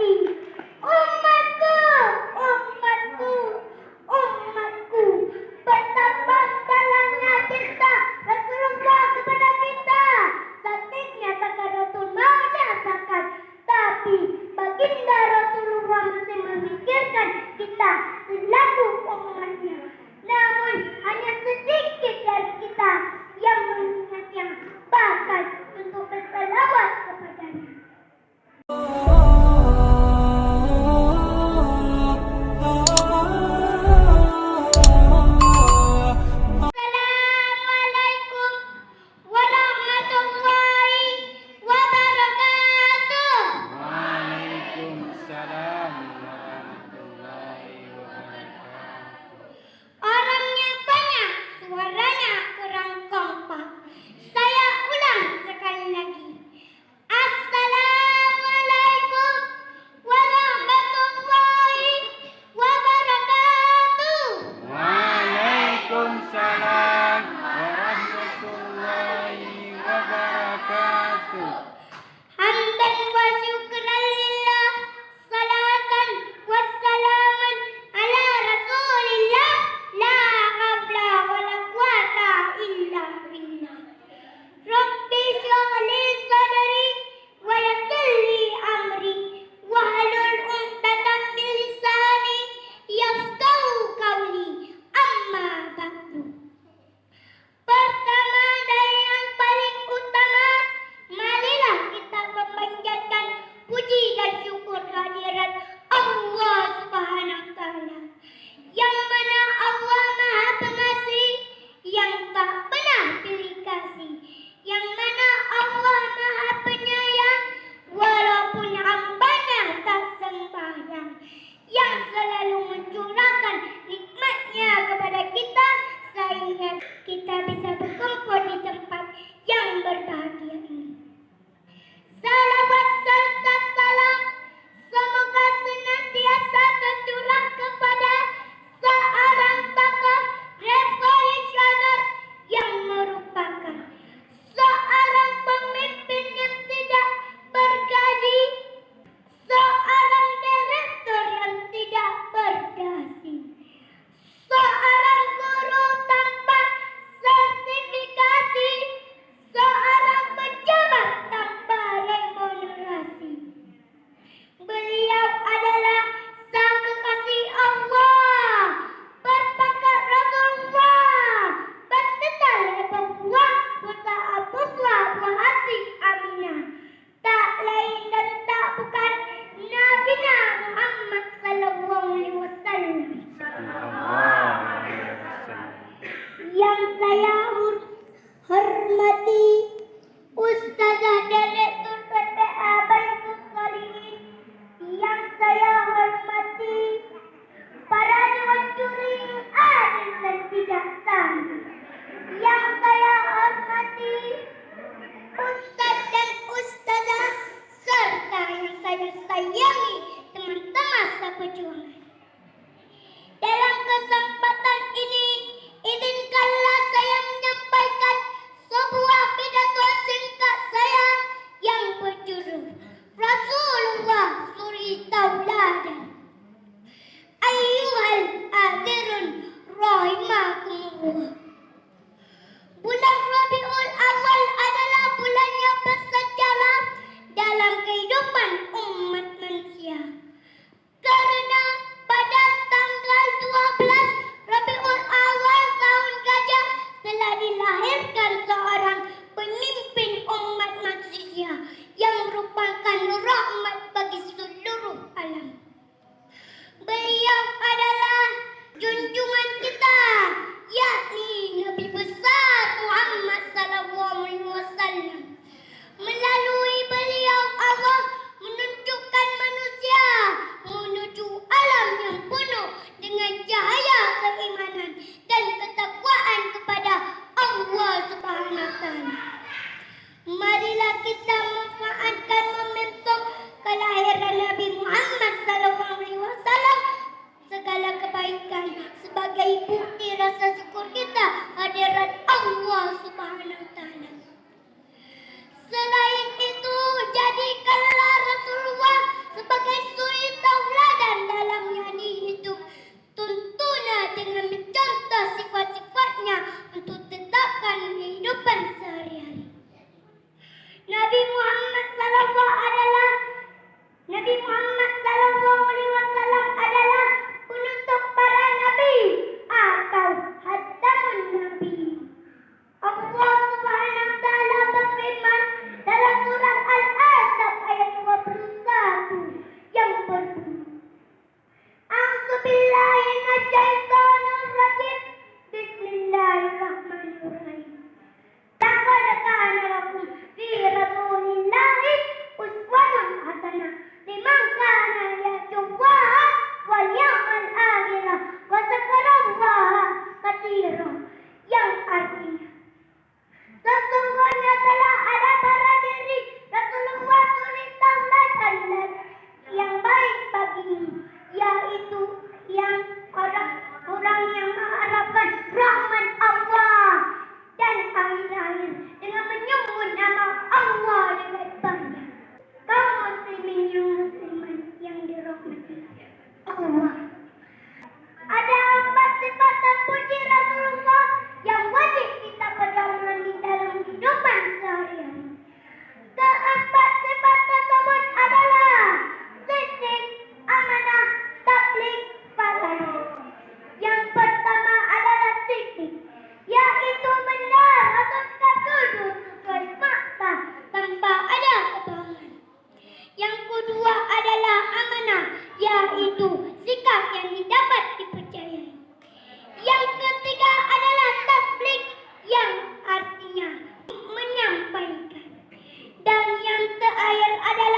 hati. Umatku, umatku, umatku, betapa dalamnya cinta Rasulullah kepada kita. Sakitnya sakaratul maut dirasakan, tapi baginda Rasulullah masih memikirkan kita selaku umatnya. Namun hanya sedikit dari kita yang mengingatnya, bahkan untuk berselawat kepadanya. Assalamualaikum warahmatullahi wabarakatuh. Waalaikumsalam warahmatullahi wabarakatuh. Orangnya banyak, suaranya kurang kompak. Saya ulang sekali lagi. Assalamualaikum warahmatullahi wabarakatuh. Waalaikumsalam warahmatullahi wabarakatuh. Hamdan wa syukran lillah, salatan wassalaman ala rasulillah, la habla wa la quwata illa billah. Rabbi shrah li sadri wa yassir li amri wahlul 'uqdatam min lisani yafqahu qawli. Amma ba'du. Pertama dan yang paling utama, marilah kita memanjatkan puji dan syukur kehadirat Allah Subhanahu wa taala, yang mana Allah Maha Pengasih, yang tak pernah pilih kasih, yang mana Allah Maha Penyayang, walaupun hambanya tak sembahyang, yang selalu mencurahkan nikmatnya kepada kita sehingga kita bisa berkumpul di tempat yang berbahagia ini. Salawat serta salam semoga senantiasa tercurah kepada seorang tokoh revolusioner yang merupakan seorang pemimpin yang tidak bergaji, seorang direktur yang tidak berdasi, seorang guru tanpa sertifikasi, seorang pejabat tanpa remunerasi, air adalah